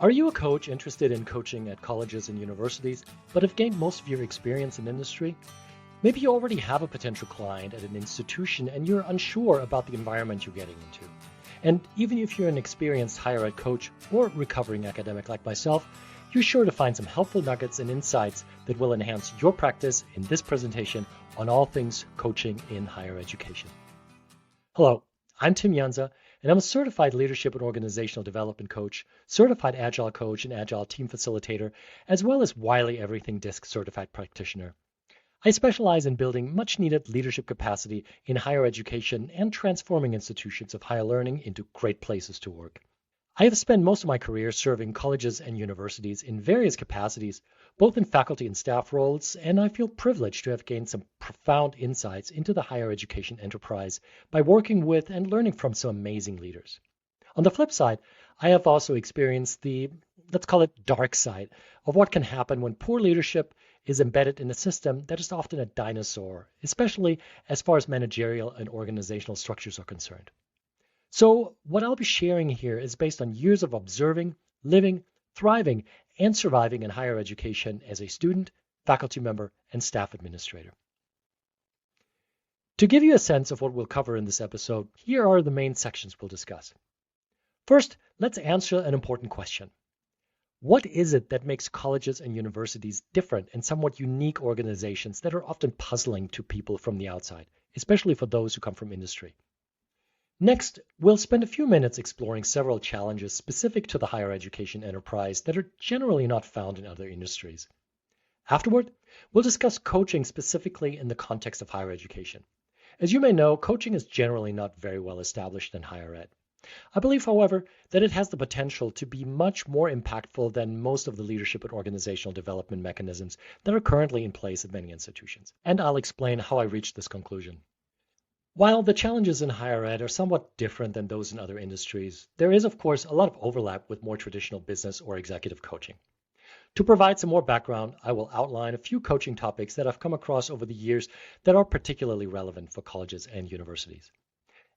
Are you a coach interested in coaching at colleges and universities, but have gained most of your experience in industry? Maybe you already have a potential client at an institution and you're unsure about the environment you're getting into. And even if you're an experienced higher ed coach or recovering academic like myself, you're sure to find some helpful nuggets and insights that will enhance your practice in this presentation on all things coaching in higher education. Hello, I'm Tim Jansa, and I'm a certified leadership and organizational development coach, certified agile coach and agile team facilitator, as well as Wiley Everything DISC certified practitioner. I specialize in building much needed leadership capacity in higher education and transforming institutions of higher learning into great places to work. I have spent most of my career serving colleges and universities in various capacities, both in faculty and staff roles, and I feel privileged to have gained some profound insights into the higher education enterprise by working with and learning from some amazing leaders. On the flip side, I have also experienced the, let's call it dark side, of what can happen when poor leadership is embedded in a system that is often a dinosaur, especially as far as managerial and organizational structures are concerned. So what I'll be sharing here is based on years of observing, living, thriving, and surviving in higher education as a student, faculty member, and staff administrator. To give you a sense of what we'll cover in this episode, here are the main sections we'll discuss. First, let's answer an important question. What is it that makes colleges and universities different and somewhat unique organizations that are often puzzling to people from the outside, especially for those who come from industry? Next, we'll spend a few minutes exploring several challenges specific to the higher education enterprise that are generally not found in other industries. Afterward, we'll discuss coaching specifically in the context of higher education. As you may know, coaching is generally not very well established in higher ed. I believe, however, that it has the potential to be much more impactful than most of the leadership and organizational development mechanisms that are currently in place at many institutions. And I'll explain how I reached this conclusion. While the challenges in higher ed are somewhat different than those in other industries, there is, of course, a lot of overlap with more traditional business or executive coaching. To provide some more background, I will outline a few coaching topics that I've come across over the years that are particularly relevant for colleges and universities.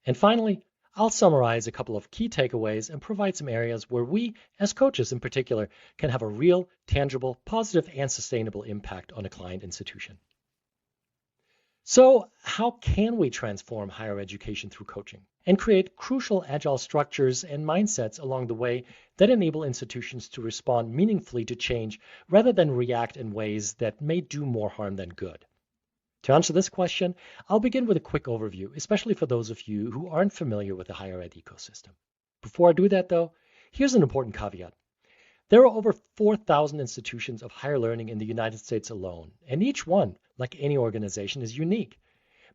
And finally, I'll summarize a couple of key takeaways and provide some areas where we, as coaches in particular, can have a real, tangible, positive, and sustainable impact on a client institution. So how can we transform higher education through coaching and create crucial agile structures and mindsets along the way that enable institutions to respond meaningfully to change rather than react in ways that may do more harm than good? To answer this question, I'll begin with a quick overview, especially for those of you who aren't familiar with the higher ed ecosystem. Before I do that, though, here's an important caveat. There are over 4,000 institutions of higher learning in the United States alone, and each one, like any organization, is unique.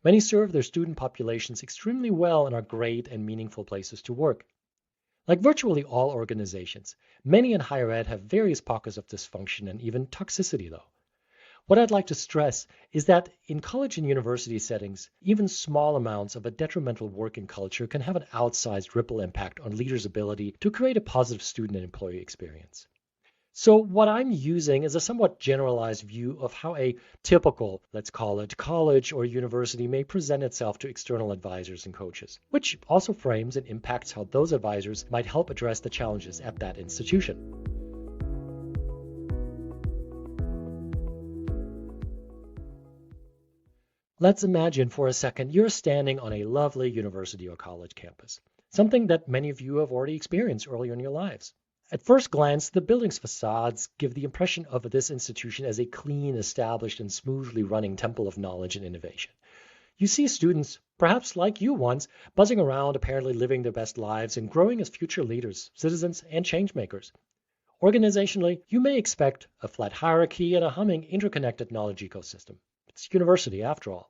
Many serve their student populations extremely well and are great and meaningful places to work. Like virtually all organizations, many in higher ed have various pockets of dysfunction and even toxicity, though. What I'd like to stress is that in college and university settings, even small amounts of a detrimental working culture can have an outsized ripple impact on leaders' ability to create a positive student and employee experience. So what I'm using is a somewhat generalized view of how a typical, let's call it, college or university may present itself to external advisors and coaches, which also frames and impacts how those advisors might help address the challenges at that institution. Let's imagine for a second you're standing on a lovely university or college campus, something that many of you have already experienced earlier in your lives. At first glance, the building's facades give the impression of this institution as a clean, established, and smoothly running temple of knowledge and innovation. You see students, perhaps like you once, buzzing around, apparently living their best lives and growing as future leaders, citizens, and change makers. Organizationally, you may expect a flat hierarchy and a humming, interconnected knowledge ecosystem. It's university, after all.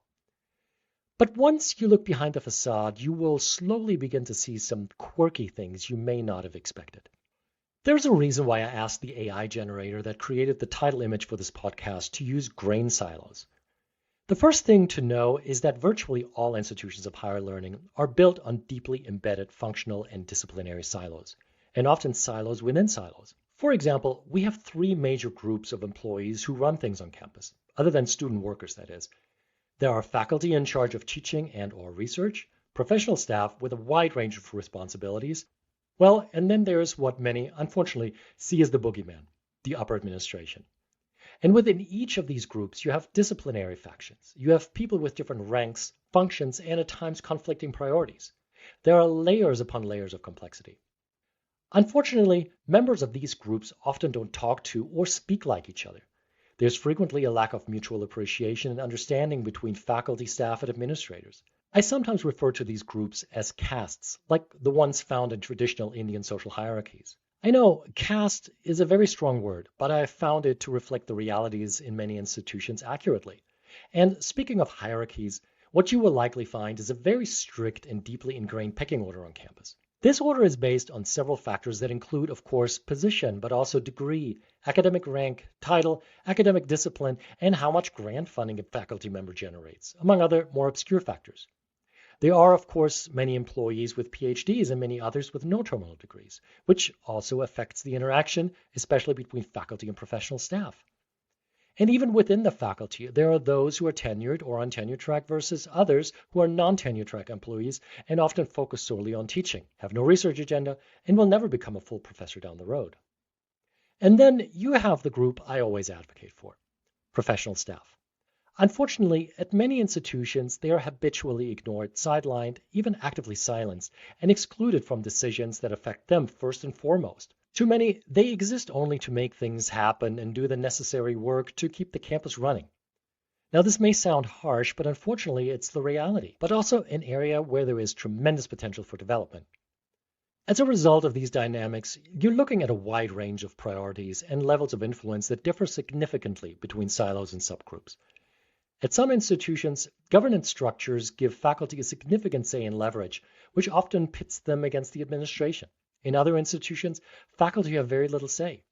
But once you look behind the facade, you will slowly begin to see some quirky things you may not have expected. There's a reason why I asked the AI generator that created the title image for this podcast to use grain silos. The first thing to know is that virtually all institutions of higher learning are built on deeply embedded functional and disciplinary silos, and often silos within silos. For example, we have three major groups of employees who run things on campus, other than student workers, that is. There are faculty in charge of teaching and/or research, professional staff with a wide range of responsibilities, Well, and then there's what many, unfortunately, see as the boogeyman, the upper administration. And within each of these groups, you have disciplinary factions. You have people with different ranks, functions, and at times conflicting priorities. There are layers upon layers of complexity. Unfortunately, members of these groups often don't talk to or speak like each other. There's frequently a lack of mutual appreciation and understanding between faculty, staff, and administrators. I sometimes refer to these groups as castes, like the ones found in traditional Indian social hierarchies. I know caste is a very strong word, but I have found it to reflect the realities in many institutions accurately. And speaking of hierarchies, what you will likely find is a very strict and deeply ingrained pecking order on campus. This order is based on several factors that include, of course, position, but also degree, academic rank, title, academic discipline, and how much grant funding a faculty member generates, among other more obscure factors. There are, of course, many employees with PhDs and many others with no terminal degrees, which also affects the interaction, especially between faculty and professional staff. And even within the faculty, there are those who are tenured or on tenure track versus others who are non-tenure track employees and often focus solely on teaching, have no research agenda, and will never become a full professor down the road. And then you have the group I always advocate for, professional staff. Unfortunately, at many institutions, they are habitually ignored, sidelined, even actively silenced, and excluded from decisions that affect them first and foremost. To many, they exist only to make things happen and do the necessary work to keep the campus running. Now, this may sound harsh, but unfortunately, it's the reality, but also an area where there is tremendous potential for development. As a result of these dynamics, you're looking at a wide range of priorities and levels of influence that differ significantly between silos and subgroups. At some institutions, governance structures give faculty a significant say and leverage, which often pits them against the administration. In other institutions, faculty have very little say.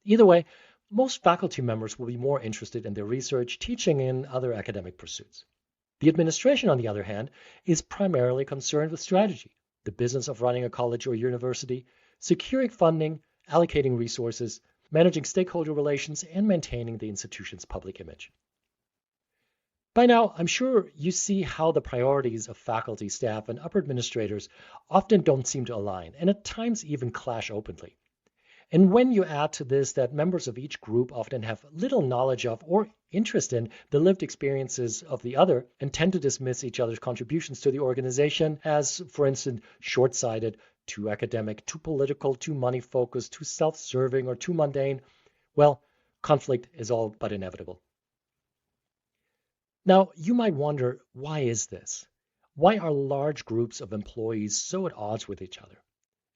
Either way, most faculty members will be more interested in their research, teaching, and other academic pursuits. The administration, on the other hand, is primarily concerned with strategy, the business of running a college or university, securing funding, allocating resources, managing stakeholder relations, and maintaining the institution's public image. By now, I'm sure you see how the priorities of faculty, staff, and upper administrators often don't seem to align, and at times even clash openly. And when you add to this that members of each group often have little knowledge of or interest in the lived experiences of the other and tend to dismiss each other's contributions to the organization as, for instance, short-sighted, too academic, too political, too money-focused, too self-serving, or too mundane, well, conflict is all but inevitable. Now, you might wonder, why is this? Why are large groups of employees so at odds with each other?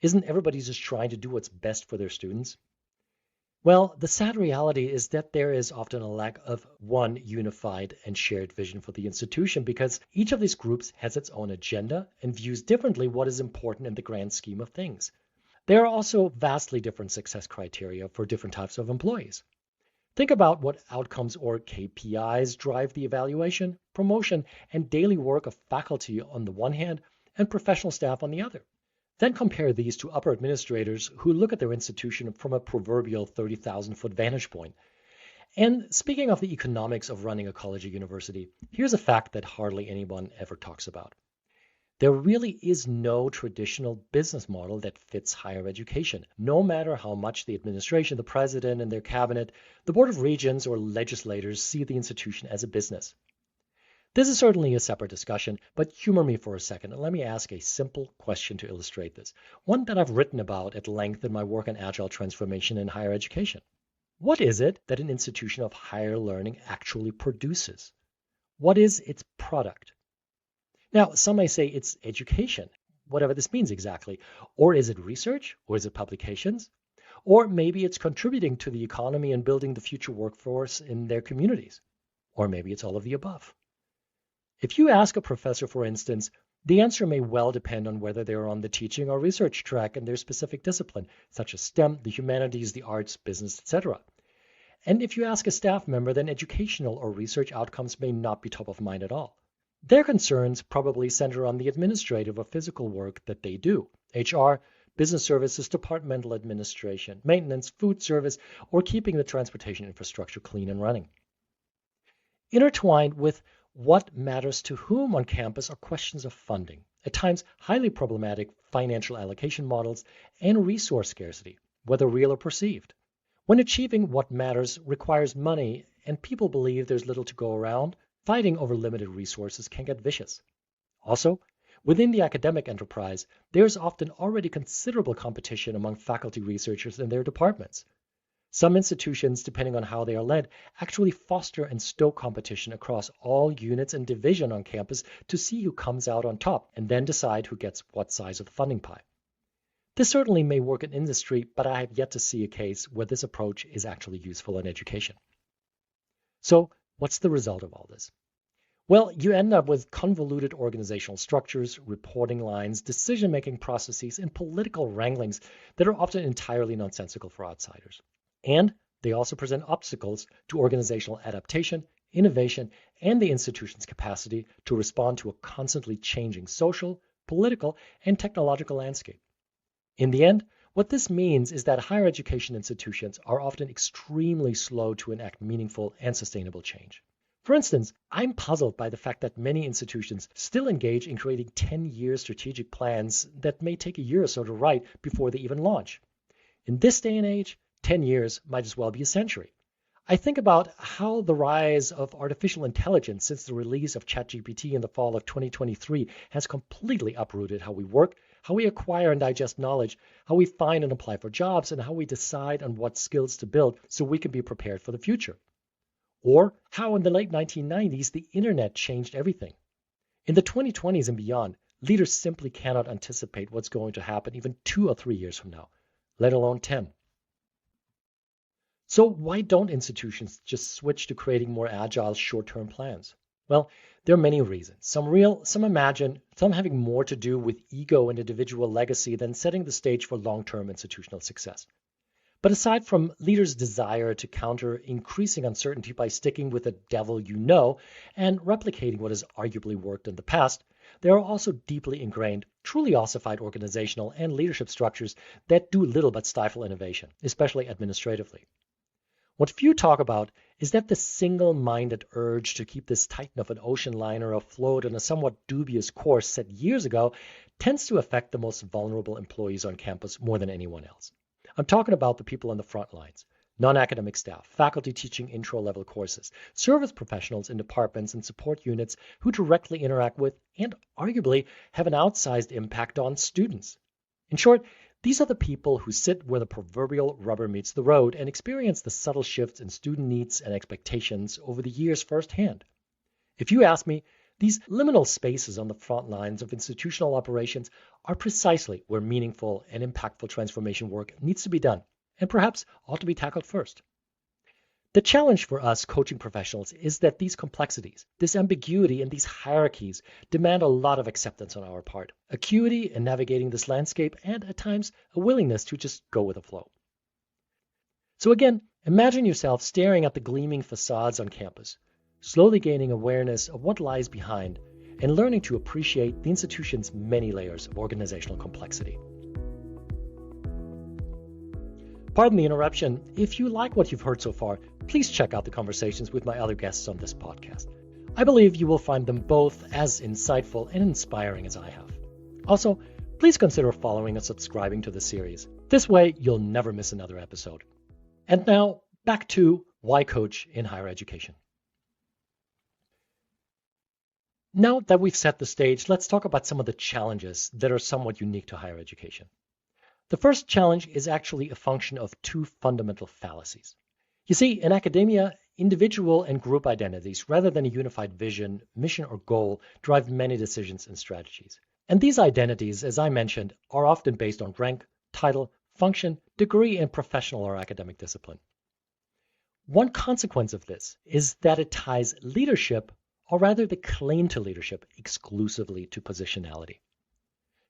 Isn't everybody just trying to do what's best for their students? Well, the sad reality is that there is often a lack of one unified and shared vision for the institution because each of these groups has its own agenda and views differently what is important in the grand scheme of things. There are also vastly different success criteria for different types of employees. Think about what outcomes or KPIs drive the evaluation, promotion, and daily work of faculty on the one hand and professional staff on the other. Then compare these to upper administrators who look at their institution from a proverbial 30,000-foot vantage point. And speaking of the economics of running a college or university, here's a fact that hardly anyone ever talks about. There really is no traditional business model that fits higher education, no matter how much the administration, the president and their cabinet, the board of regents or legislators see the institution as a business. This is certainly a separate discussion, but humor me for a second and let me ask a simple question to illustrate this, one that I've written about at length in my work on agile transformation in higher education. What is it that an institution of higher learning actually produces? What is its product? Now, some may say it's education, whatever this means exactly. Or is it research? Or is it publications? Or maybe it's contributing to the economy and building the future workforce in their communities. Or maybe it's all of the above. If you ask a professor, for instance, the answer may well depend on whether they're on the teaching or research track in their specific discipline, such as STEM, the humanities, the arts, business, etc. And if you ask a staff member, then educational or research outcomes may not be top of mind at all. Their concerns probably center on the administrative or physical work that they do, HR, business services, departmental administration, maintenance, food service, or keeping the transportation infrastructure clean and running. Intertwined with what matters to whom on campus are questions of funding, at times highly problematic financial allocation models, and resource scarcity, whether real or perceived. When achieving what matters requires money and people believe there's little to go around, fighting over limited resources can get vicious. Also, within the academic enterprise, there's often already considerable competition among faculty researchers in their departments. Some institutions, depending on how they are led, actually foster and stoke competition across all units and division on campus to see who comes out on top and then decide who gets what size of the funding pie. This certainly may work in industry, but I have yet to see a case where this approach is actually useful in education. So, what's the result of all this? Well, you end up with convoluted organizational structures, reporting lines, decision-making processes, and political wranglings that are often entirely nonsensical for outsiders. And they also present obstacles to organizational adaptation, innovation, and the institution's capacity to respond to a constantly changing social, political, and technological landscape. In the end, what this means is that higher education institutions are often extremely slow to enact meaningful and sustainable change. For instance, I'm puzzled by the fact that many institutions still engage in creating 10-year strategic plans that may take a year or so to write before they even launch. In this day and age, 10 years might as well be a century. I think about how the rise of artificial intelligence since the release of ChatGPT in the fall of 2023 has completely uprooted how we work, how we acquire and digest knowledge, how we find and apply for jobs, and how we decide on what skills to build so we can be prepared for the future. Or how in the late 1990s, the internet changed everything. In the 2020s and beyond, leaders simply cannot anticipate what's going to happen even 2 or 3 years from now, let alone 10. So why don't institutions just switch to creating more agile short-term plans? Well, there are many reasons. Some real, some imagined, some having more to do with ego and individual legacy than setting the stage for long-term institutional success. But aside from leaders' desire to counter increasing uncertainty by sticking with the devil you know and replicating what has arguably worked in the past, there are also deeply ingrained, truly ossified organizational and leadership structures that do little but stifle innovation, especially administratively. What few talk about is that the single-minded urge to keep this titan of an ocean liner afloat on a somewhat dubious course set years ago tends to affect the most vulnerable employees on campus more than anyone else. I'm talking about the people on the front lines, non-academic staff, faculty teaching intro-level courses, service professionals in departments and support units who directly interact with and arguably have an outsized impact on students. In short, these are the people who sit where the proverbial rubber meets the road and experience the subtle shifts in student needs and expectations over the years firsthand. If you ask me, these liminal spaces on the front lines of institutional operations are precisely where meaningful and impactful transformation work needs to be done, and perhaps ought to be tackled first. The challenge for us coaching professionals is that these complexities, this ambiguity, and these hierarchies demand a lot of acceptance on our part, acuity in navigating this landscape, and at times a willingness to just go with the flow. So again, imagine yourself staring at the gleaming facades on campus, slowly gaining awareness of what lies behind and learning to appreciate the institution's many layers of organizational complexity. Pardon the interruption. If you like what you've heard so far, please check out the conversations with my other guests on this podcast. I believe you will find them both as insightful and inspiring as I have. Also, please consider following and subscribing to the series. This way, you'll never miss another episode. And now, back to why coach in higher education. Now that we've set the stage, let's talk about some of the challenges that are somewhat unique to higher education. The first challenge is actually a function of two fundamental fallacies. You see, in academia, individual and group identities, rather than a unified vision, mission, or goal, drive many decisions and strategies. And these identities, as I mentioned, are often based on rank, title, function, degree, and professional or academic discipline. One consequence of this is that it ties leadership, or rather the claim to leadership, exclusively to positionality.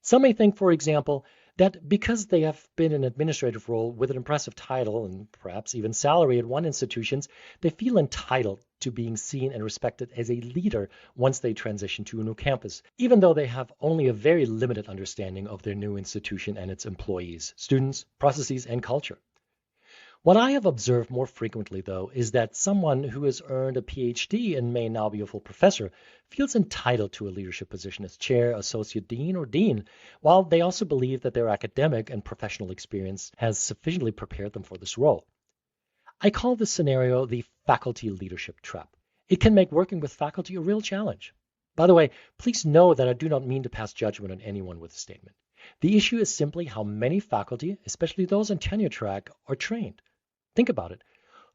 Some may think, for example, that because they have been in an administrative role with an impressive title and perhaps even salary at one institution, they feel entitled to being seen and respected as a leader once they transition to a new campus, even though they have only a very limited understanding of their new institution and its employees, students, processes, and culture. What I have observed more frequently, though, is that someone who has earned a PhD and may now be a full professor feels entitled to a leadership position as chair, associate dean, or dean, while they also believe that their academic and professional experience has sufficiently prepared them for this role. I call this scenario the faculty leadership trap. It can make working with faculty a real challenge. By the way, please know that I do not mean to pass judgment on anyone with a statement. The issue is simply how many faculty, especially those on tenure track, are trained. Think about it.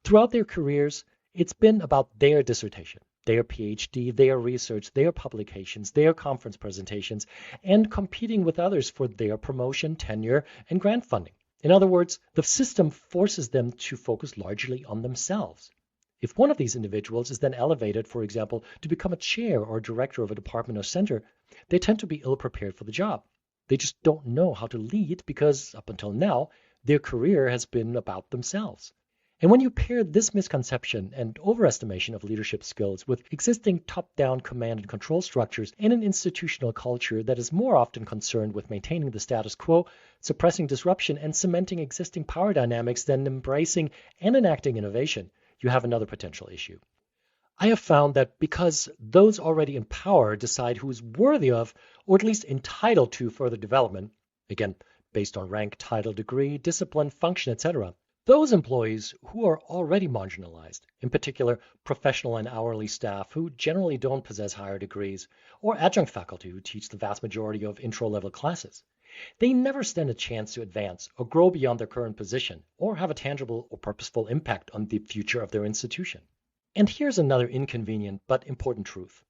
Throughout their careers, it's been about their dissertation, their PhD, their research, their publications, their conference presentations, and competing with others for their promotion, tenure, and grant funding. In other words, the system forces them to focus largely on themselves. If one of these individuals is then elevated, for example, to become a chair or director of a department or center, they tend to be ill-prepared for the job. They just don't know how to lead because, up until now, their career has been about themselves. And when you pair this misconception and overestimation of leadership skills with existing top-down command and control structures and an institutional culture that is more often concerned with maintaining the status quo, suppressing disruption, and cementing existing power dynamics than embracing and enacting innovation, you have another potential issue. I have found that because those already in power decide who is worthy of, or at least entitled to further development, again, based on rank, title, degree, discipline, function, etc., those employees who are already marginalized, in particular professional and hourly staff who generally don't possess higher degrees, or adjunct faculty who teach the vast majority of intro-level classes, they never stand a chance to advance or grow beyond their current position or have a tangible or purposeful impact on the future of their institution. And here's another inconvenient but important truth.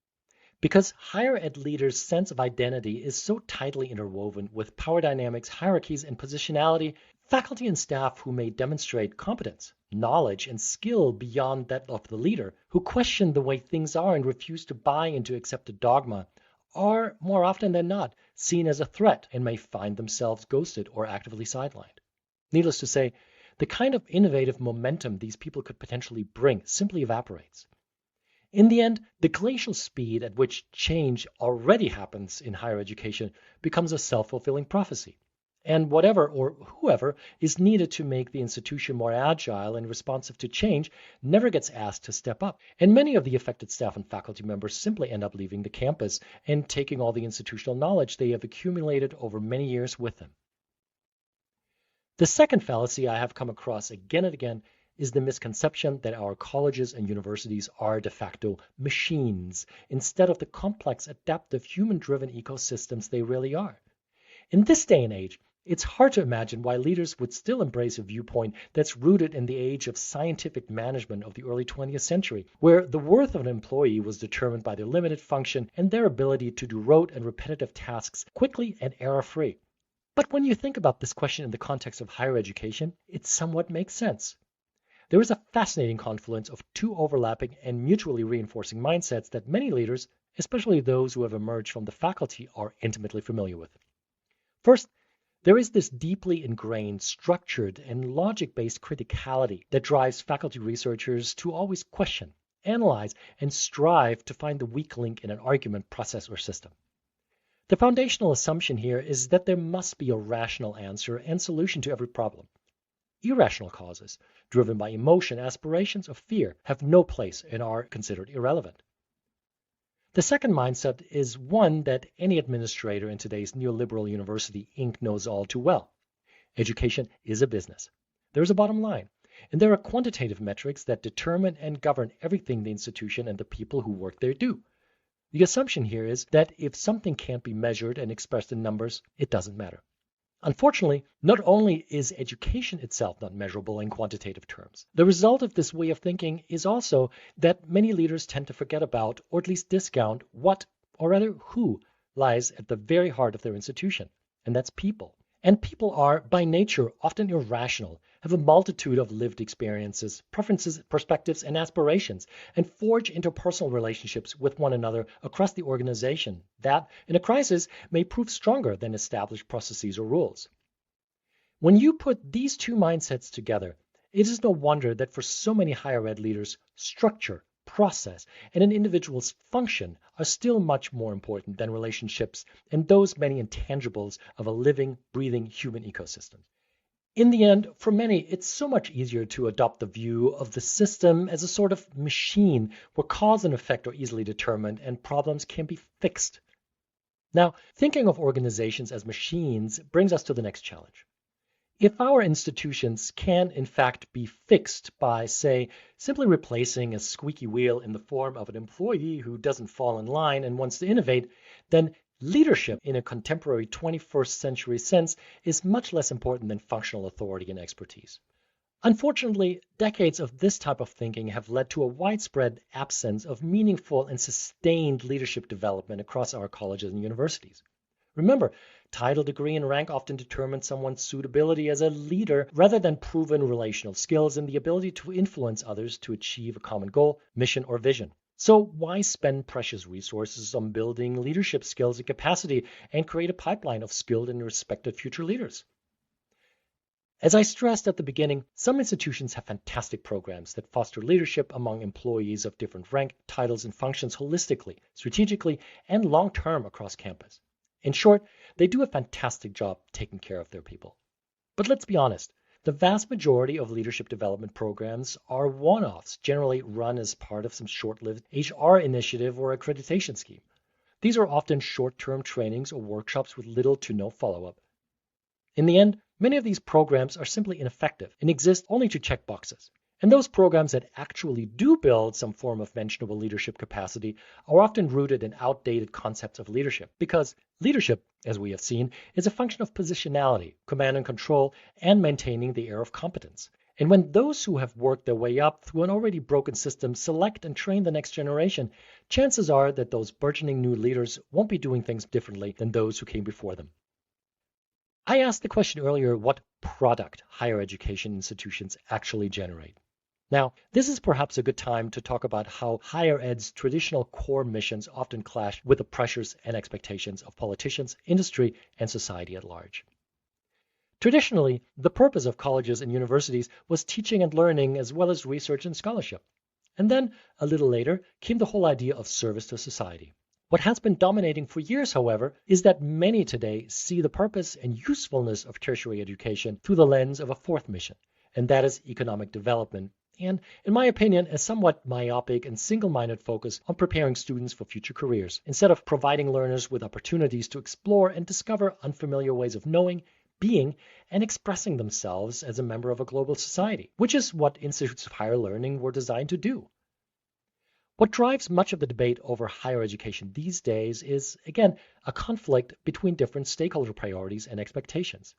Because higher ed leaders' sense of identity is so tightly interwoven with power dynamics, hierarchies, and positionality, faculty and staff who may demonstrate competence, knowledge, and skill beyond that of the leader, who question the way things are and refuse to buy into accepted dogma, are more often than not seen as a threat and may find themselves ghosted or actively sidelined. Needless to say, the kind of innovative momentum these people could potentially bring simply evaporates. In the end, the glacial speed at which change already happens in higher education becomes a self-fulfilling prophecy. And whatever or whoever is needed to make the institution more agile and responsive to change never gets asked to step up. And many of the affected staff and faculty members simply end up leaving the campus and taking all the institutional knowledge they have accumulated over many years with them. The second fallacy I have come across again and again is the misconception that our colleges and universities are de facto machines instead of the complex, adaptive, human-driven ecosystems they really are. In this day and age, it's hard to imagine why leaders would still embrace a viewpoint that's rooted in the age of scientific management of the early 20th century, where the worth of an employee was determined by their limited function and their ability to do rote and repetitive tasks quickly and error-free. But when you think about this question in the context of higher education, it somewhat makes sense. There is a fascinating confluence of two overlapping and mutually reinforcing mindsets that many leaders, especially those who have emerged from the faculty, are intimately familiar with. First, there is this deeply ingrained, structured, and logic-based criticality that drives faculty researchers to always question, analyze, and strive to find the weak link in an argument, process, or system. The foundational assumption here is that there must be a rational answer and solution to every problem. Irrational causes, driven by emotion, aspirations, or fear, have no place and are considered irrelevant. The second mindset is one that any administrator in today's neoliberal university Inc. knows all too well. Education is a business. There is a bottom line, and there are quantitative metrics that determine and govern everything the institution and the people who work there do. The assumption here is that if something can't be measured and expressed in numbers, it doesn't matter. Unfortunately, not only is education itself not measurable in quantitative terms, the result of this way of thinking is also that many leaders tend to forget about, or at least discount, what, or rather who, lies at the very heart of their institution, and that's people. And people are, by nature, often irrational, have a multitude of lived experiences, preferences, perspectives, and aspirations, and forge interpersonal relationships with one another across the organization that, in a crisis, may prove stronger than established processes or rules. When you put these two mindsets together, it is no wonder that for so many higher ed leaders, structure, process, and an individual's function are still much more important than relationships and those many intangibles of a living, breathing human ecosystem. In the end, for many, it's so much easier to adopt the view of the system as a sort of machine where cause and effect are easily determined and problems can be fixed. Now, thinking of organizations as machines brings us to the next challenge. If our institutions can, in fact, be fixed by, say, simply replacing a squeaky wheel in the form of an employee who doesn't fall in line and wants to innovate, then leadership in a contemporary 21st century sense is much less important than functional authority and expertise. Unfortunately, decades of this type of thinking have led to a widespread absence of meaningful and sustained leadership development across our colleges and universities. Remember, title, degree, and rank often determine someone's suitability as a leader rather than proven relational skills and the ability to influence others to achieve a common goal, mission, or vision. So why spend precious resources on building leadership skills and capacity and create a pipeline of skilled and respected future leaders? As I stressed at the beginning, some institutions have fantastic programs that foster leadership among employees of different rank, titles, and functions holistically, strategically, and long-term across campus. In short, they do a fantastic job taking care of their people. But let's be honest, the vast majority of leadership development programs are one-offs, generally run as part of some short-lived HR initiative or accreditation scheme. These are often short-term trainings or workshops with little to no follow-up. In the end, many of these programs are simply ineffective and exist only to check boxes. And those programs that actually do build some form of mentionable leadership capacity are often rooted in outdated concepts of leadership, because leadership, as we have seen, is a function of positionality, command and control, and maintaining the air of competence. And when those who have worked their way up through an already broken system select and train the next generation, chances are that those burgeoning new leaders won't be doing things differently than those who came before them. I asked the question earlier, what product higher education institutions actually generate? Now, this is perhaps a good time to talk about how higher ed's traditional core missions often clash with the pressures and expectations of politicians, industry, and society at large. Traditionally, the purpose of colleges and universities was teaching and learning as well as research and scholarship. And then, a little later, came the whole idea of service to society. What has been dominating for years, however, is that many today see the purpose and usefulness of tertiary education through the lens of a fourth mission, and that is economic development, and, in my opinion, a somewhat myopic and single-minded focus on preparing students for future careers, instead of providing learners with opportunities to explore and discover unfamiliar ways of knowing, being, and expressing themselves as a member of a global society, which is what institutes of higher learning were designed to do. What drives much of the debate over higher education these days is, again, a conflict between different stakeholder priorities and expectations.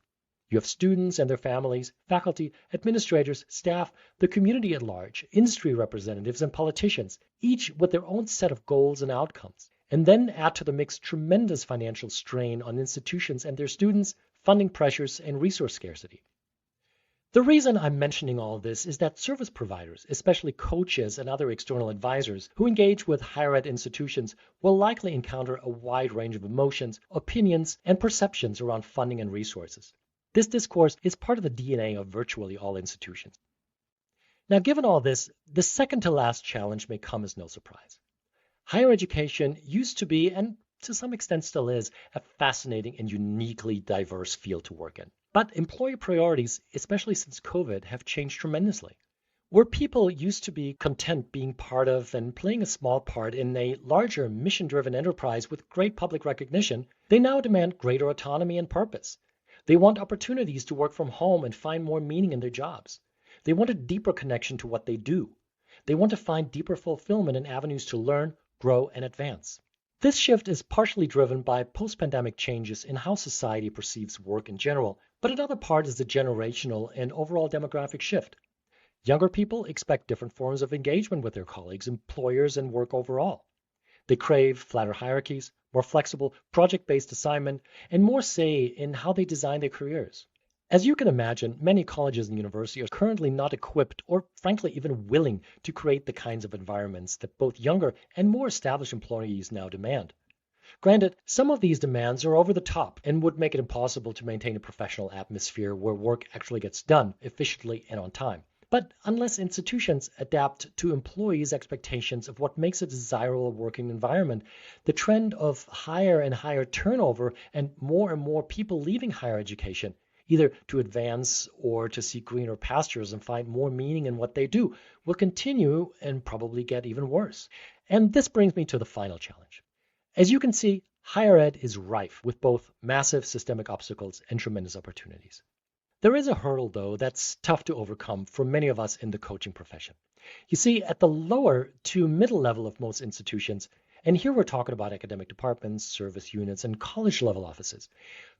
You have students and their families, faculty, administrators, staff, the community at large, industry representatives, and politicians, each with their own set of goals and outcomes. And then add to the mix tremendous financial strain on institutions and their students, funding pressures, and resource scarcity. The reason I'm mentioning all this is that service providers, especially coaches and other external advisors who engage with higher ed institutions, will likely encounter a wide range of emotions, opinions, and perceptions around funding and resources. This discourse is part of the DNA of virtually all institutions. Now, given all this, the second to last challenge may come as no surprise. Higher education used to be, and to some extent still is, a fascinating and uniquely diverse field to work in. But employer priorities, especially since COVID, have changed tremendously. Where people used to be content being part of and playing a small part in a larger mission-driven enterprise with great public recognition, they now demand greater autonomy and purpose. They want opportunities to work from home and find more meaning in their jobs. They want a deeper connection to what they do. They want to find deeper fulfillment in avenues to learn, grow, and advance. This shift is partially driven by post-pandemic changes in how society perceives work in general, but another part is the generational and overall demographic shift. Younger people expect different forms of engagement with their colleagues, employers, and work overall. They crave flatter hierarchies, more flexible, project-based assignment, and more say in how they design their careers. As you can imagine, many colleges and universities are currently not equipped or frankly even willing to create the kinds of environments that both younger and more established employees now demand. Granted, some of these demands are over the top and would make it impossible to maintain a professional atmosphere where work actually gets done efficiently and on time. But unless institutions adapt to employees' expectations of what makes a desirable working environment, the trend of higher and higher turnover and more people leaving higher education either to advance or to seek greener pastures and find more meaning in what they do, will continue and probably get even worse. And this brings me to the final challenge. As you can see, higher ed is rife with both massive systemic obstacles and tremendous opportunities. There is a hurdle, though, that's tough to overcome for many of us in the coaching profession. You see, at the lower to middle level of most institutions, and here we're talking about academic departments, service units, and college level offices,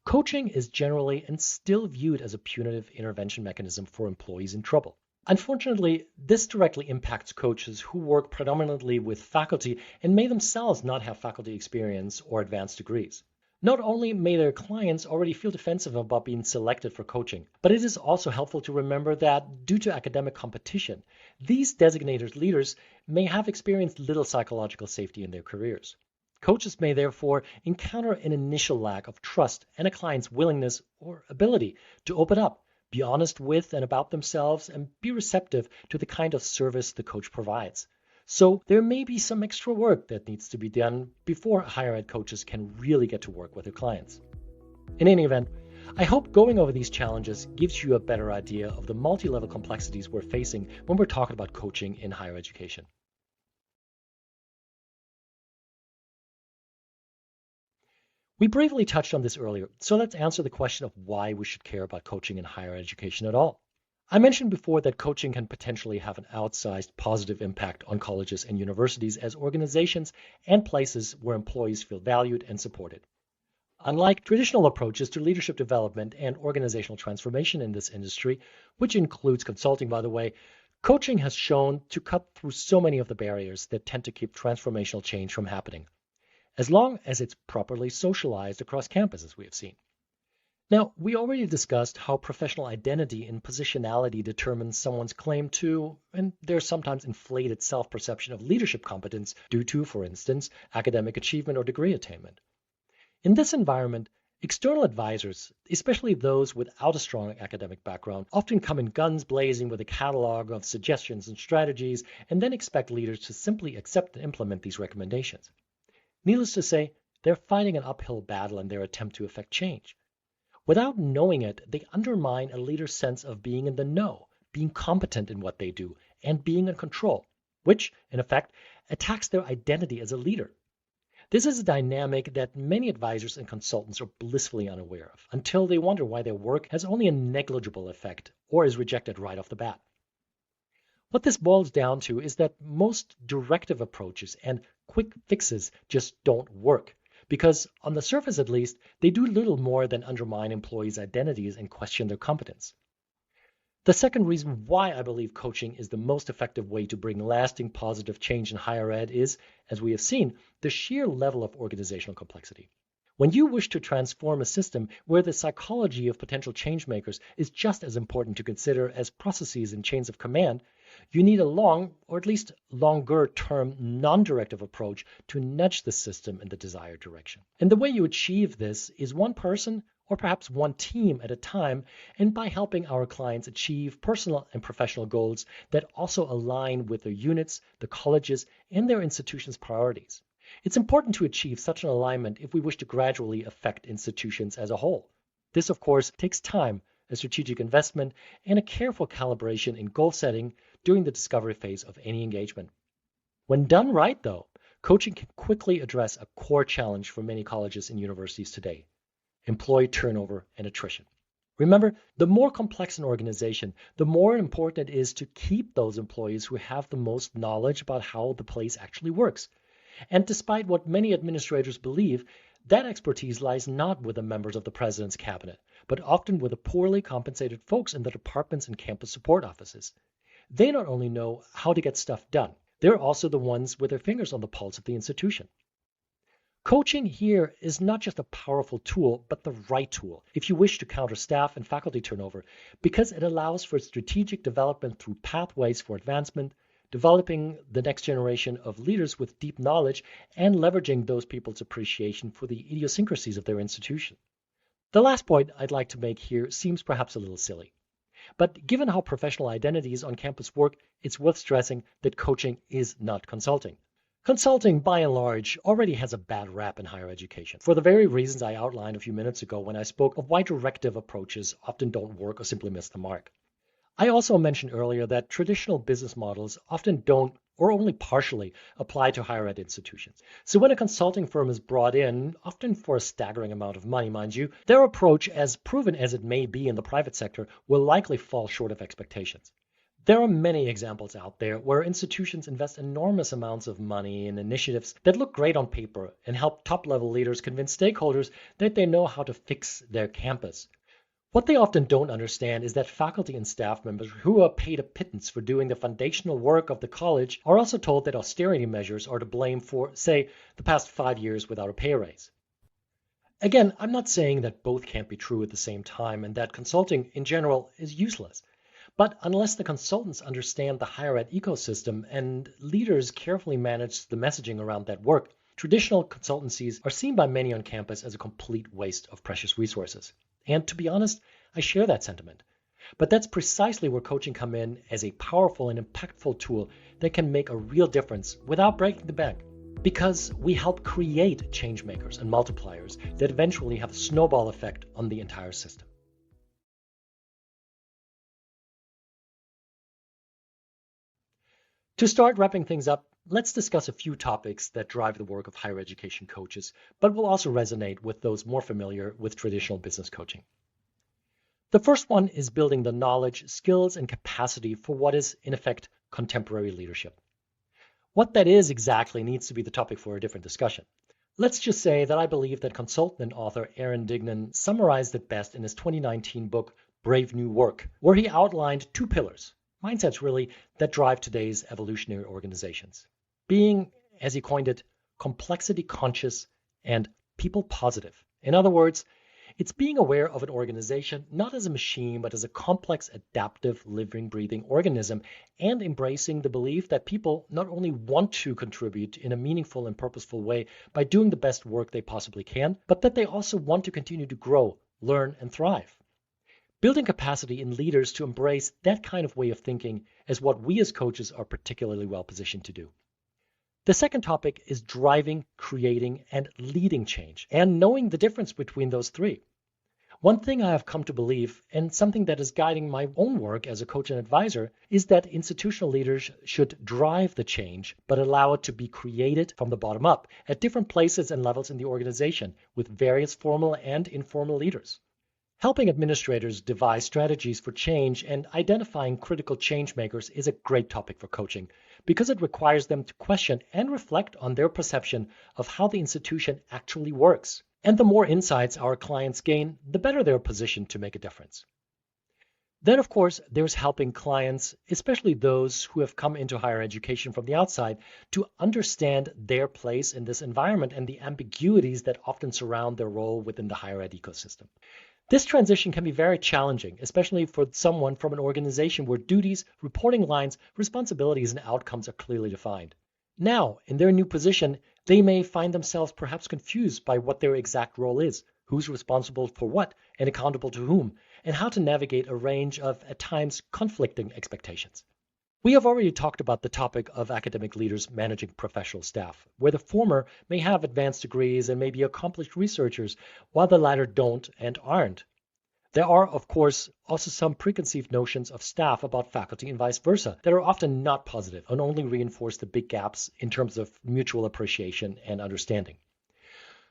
coaching is generally and still viewed as a punitive intervention mechanism for employees in trouble. Unfortunately, this directly impacts coaches who work predominantly with faculty and may themselves not have faculty experience or advanced degrees. Not only may their clients already feel defensive about being selected for coaching, but it is also helpful to remember that due to academic competition, these designated leaders may have experienced little psychological safety in their careers. Coaches may therefore encounter an initial lack of trust and a client's willingness or ability to open up, be honest with and about themselves, and be receptive to the kind of service the coach provides. So there may be some extra work that needs to be done before higher ed coaches can really get to work with their clients. In any event, I hope going over these challenges gives you a better idea of the multi-level complexities we're facing when we're talking about coaching in higher education. We briefly touched on this earlier, so let's answer the question of why we should care about coaching in higher education at all. I mentioned before that coaching can potentially have an outsized positive impact on colleges and universities as organizations and places where employees feel valued and supported. Unlike traditional approaches to leadership development and organizational transformation in this industry, which includes consulting, by the way, coaching has shown to cut through so many of the barriers that tend to keep transformational change from happening, as long as it's properly socialized across campus, as we have seen. Now, we already discussed how professional identity and positionality determines someone's claim to, and their sometimes inflated self-perception of leadership competence due to, for instance, academic achievement or degree attainment. In this environment, external advisors, especially those without a strong academic background, often come in guns blazing with a catalog of suggestions and strategies, and then expect leaders to simply accept and implement these recommendations. Needless to say, they're fighting an uphill battle in their attempt to effect change. Without knowing it, they undermine a leader's sense of being in the know, being competent in what they do, and being in control, which, in effect, attacks their identity as a leader. This is a dynamic that many advisors and consultants are blissfully unaware of, until they wonder why their work has only a negligible effect or is rejected right off the bat. What this boils down to is that most directive approaches and quick fixes just don't work, because on the surface at least, they do little more than undermine employees' identities and question their competence. The second reason why I believe coaching is the most effective way to bring lasting positive change in higher ed is, as we have seen, the sheer level of organizational complexity. When you wish to transform a system where the psychology of potential change makers is just as important to consider as processes and chains of command, you need a long, or at least longer-term, non-directive approach to nudge the system in the desired direction. And the way you achieve this is one person or perhaps one team at a time, and by helping our clients achieve personal and professional goals that also align with their units, the colleges, and their institution's priorities. It's important to achieve such an alignment if we wish to gradually affect institutions as a whole. This, of course, takes time, a strategic investment, and a careful calibration in goal setting during the discovery phase of any engagement. When done right, though, coaching can quickly address a core challenge for many colleges and universities today: employee turnover and attrition. Remember, the more complex an organization, the more important it is to keep those employees who have the most knowledge about how the place actually works. And despite what many administrators believe, that expertise lies not with the members of the president's cabinet, but often with the poorly compensated folks in the departments and campus support offices. They not only know how to get stuff done, they're also the ones with their fingers on the pulse of the institution. Coaching here is not just a powerful tool, but the right tool if you wish to counter staff and faculty turnover, because it allows for strategic development through pathways for advancement, developing the next generation of leaders with deep knowledge, and leveraging those people's appreciation for the idiosyncrasies of their institution. The last point I'd like to make here seems perhaps a little silly, but given how professional identities on campus work, it's worth stressing that coaching is not consulting. Consulting, by and large, already has a bad rap in higher education for the very reasons I outlined a few minutes ago when I spoke of why directive approaches often don't work or simply miss the mark. I also mentioned earlier that traditional business models often don't or only partially apply to higher ed institutions. So when a consulting firm is brought in, often for a staggering amount of money, mind you, their approach, as proven as it may be in the private sector, will likely fall short of expectations. There are many examples out there where institutions invest enormous amounts of money in initiatives that look great on paper and help top-level leaders convince stakeholders that they know how to fix their campus. What they often don't understand is that faculty and staff members who are paid a pittance for doing the foundational work of the college are also told that austerity measures are to blame for, say, the past 5 years without a pay raise. Again, I'm not saying that both can't be true at the same time and that consulting in general is useless. But unless the consultants understand the higher ed ecosystem and leaders carefully manage the messaging around that work, traditional consultancies are seen by many on campus as a complete waste of precious resources. And to be honest, I share that sentiment. But that's precisely where coaching come in as a powerful and impactful tool that can make a real difference without breaking the bank. Because we help create change makers and multipliers that eventually have a snowball effect on the entire system. To start wrapping things up, let's discuss a few topics that drive the work of higher education coaches, but will also resonate with those more familiar with traditional business coaching. The first one is building the knowledge, skills, and capacity for what is, in effect, contemporary leadership. What that is exactly needs to be the topic for a different discussion. Let's just say that I believe that consultant and author Aaron Dignan summarized it best in his 2019 book, Brave New Work, where he outlined two pillars, mindsets really, that drive today's evolutionary organizations. Being, as he coined it, complexity conscious and people positive. In other words, it's being aware of an organization not as a machine, but as a complex, adaptive, living, breathing organism, and embracing the belief that people not only want to contribute in a meaningful and purposeful way by doing the best work they possibly can, but that they also want to continue to grow, learn, and thrive. Building capacity in leaders to embrace that kind of way of thinking is what we as coaches are particularly well positioned to do. The second topic is driving, creating, and leading change, and knowing the difference between those three. One thing I have come to believe, and something that is guiding my own work as a coach and advisor, is that institutional leaders should drive the change, but allow it to be created from the bottom up at different places and levels in the organization with various formal and informal leaders. Helping administrators devise strategies for change and identifying critical change makers is a great topic for coaching because it requires them to question and reflect on their perception of how the institution actually works. And the more insights our clients gain, the better they're positioned to make a difference. Then, of course, there's helping clients, especially those who have come into higher education from the outside, to understand their place in this environment and the ambiguities that often surround their role within the higher ed ecosystem. This transition can be very challenging, especially for someone from an organization where duties, reporting lines, responsibilities, and outcomes are clearly defined. Now, in their new position, they may find themselves perhaps confused by what their exact role is, who's responsible for what, and accountable to whom, and how to navigate a range of, at times, conflicting expectations. We have already talked about the topic of academic leaders managing professional staff, where the former may have advanced degrees and may be accomplished researchers, while the latter don't and aren't. There are, of course, also some preconceived notions of staff about faculty and vice versa that are often not positive and only reinforce the big gaps in terms of mutual appreciation and understanding.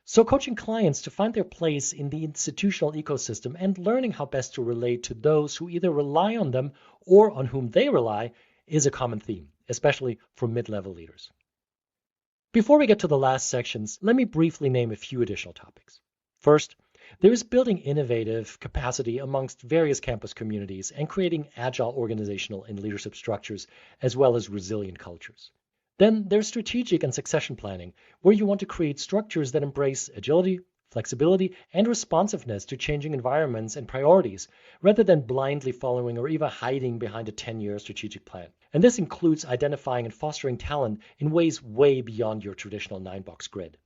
So coaching clients to find their place in the institutional ecosystem and learning how best to relate to those who either rely on them or on whom they rely is a common theme, especially for mid-level leaders. Before we get to the last sections, let me briefly name a few additional topics. First, there is building innovative capacity amongst various campus communities and creating agile organizational and leadership structures, as well as resilient cultures. Then there's strategic and succession planning, where you want to create structures that embrace agility, flexibility, and responsiveness to changing environments and priorities, rather than blindly following or even hiding behind a 10-year strategic plan. And this includes identifying and fostering talent in ways way beyond your traditional 9-box grid.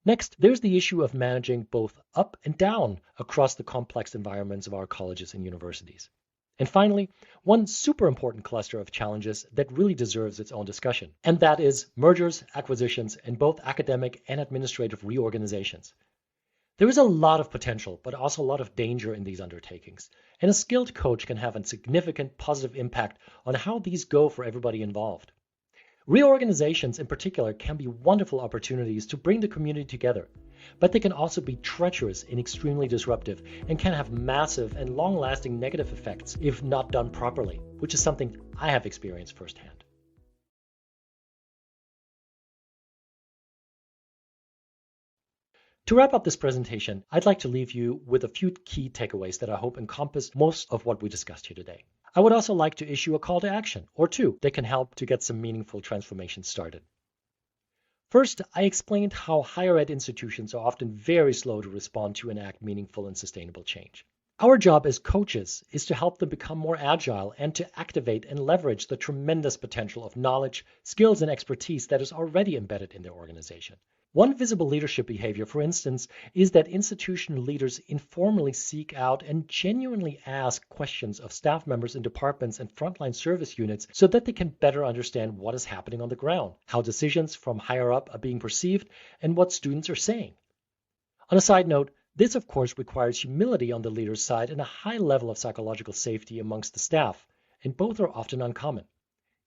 Next, there's the issue of managing both up and down across the complex environments of our colleges and universities. And finally, one super important cluster of challenges that really deserves its own discussion, and that is mergers, acquisitions, and both academic and administrative reorganizations. There is a lot of potential, but also a lot of danger in these undertakings, and a skilled coach can have a significant positive impact on how these go for everybody involved. Reorganizations in particular can be wonderful opportunities to bring the community together, but they can also be treacherous and extremely disruptive and can have massive and long-lasting negative effects if not done properly, which is something I have experienced firsthand. To wrap up this presentation, I'd like to leave you with a few key takeaways that I hope encompass most of what we discussed here today. I would also like to issue a call to action or two that can help to get some meaningful transformation started. First, I explained how higher ed institutions are often very slow to respond to enact meaningful and sustainable change. Our job as coaches is to help them become more agile and to activate and leverage the tremendous potential of knowledge, skills, and expertise that is already embedded in their organization. One visible leadership behavior, for instance, is that institutional leaders informally seek out and genuinely ask questions of staff members in departments and frontline service units so that they can better understand what is happening on the ground, how decisions from higher up are being perceived, and what students are saying. On a side note, this of course requires humility on the leader's side and a high level of psychological safety amongst the staff, and both are often uncommon.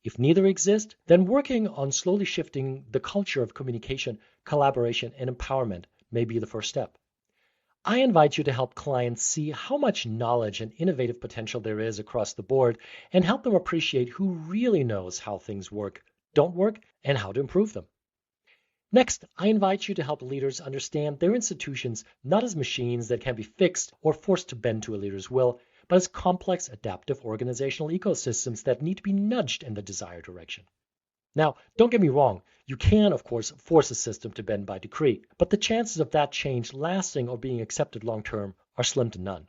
If neither exist, then working on slowly shifting the culture of communication, collaboration, and empowerment may be the first step. I invite you to help clients see how much knowledge and innovative potential there is across the board and help them appreciate who really knows how things work, don't work, and how to improve them. Next, I invite you to help leaders understand their institutions not as machines that can be fixed or forced to bend to a leader's will, but as complex, adaptive organizational ecosystems that need to be nudged in the desired direction. Now, don't get me wrong, you can, of course, force a system to bend by decree, but the chances of that change lasting or being accepted long-term are slim to none.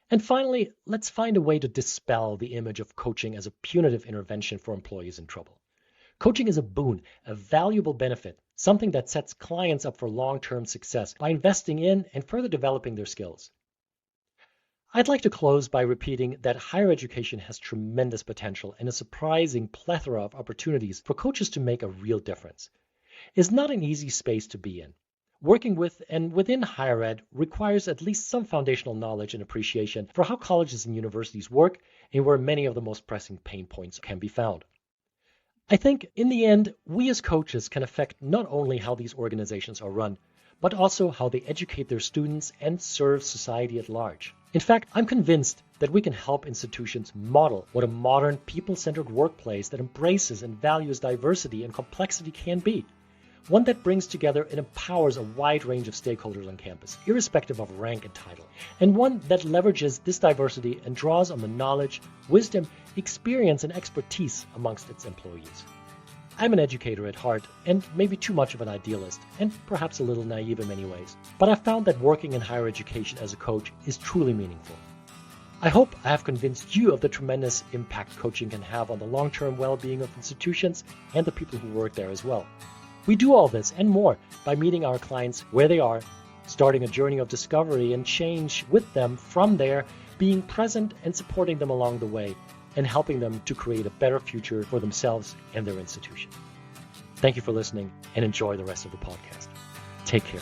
And finally, let's find a way to dispel the image of coaching as a punitive intervention for employees in trouble. Coaching is a boon, a valuable benefit, something that sets clients up for long-term success by investing in and further developing their skills. I'd like to close by repeating that higher education has tremendous potential and a surprising plethora of opportunities for coaches to make a real difference. It's not an easy space to be in. Working with and within higher ed requires at least some foundational knowledge and appreciation for how colleges and universities work and where many of the most pressing pain points can be found. I think in the end, we as coaches can affect not only how these organizations are run, but also how they educate their students and serve society at large. In fact, I'm convinced that we can help institutions model what a modern, people-centered workplace that embraces and values diversity and complexity can be. One that brings together and empowers a wide range of stakeholders on campus, irrespective of rank and title. And one that leverages this diversity and draws on the knowledge, wisdom, experience, and expertise amongst its employees. I'm an educator at heart, and maybe too much of an idealist, and perhaps a little naive in many ways. But I've found that working in higher education as a coach is truly meaningful. I hope I have convinced you of the tremendous impact coaching can have on the long-term well-being of institutions and the people who work there as well. We do all this and more by meeting our clients where they are, starting a journey of discovery and change with them from there, being present and supporting them along the way, and helping them to create a better future for themselves and their institution. Thank you for listening and enjoy the rest of the podcast. Take care.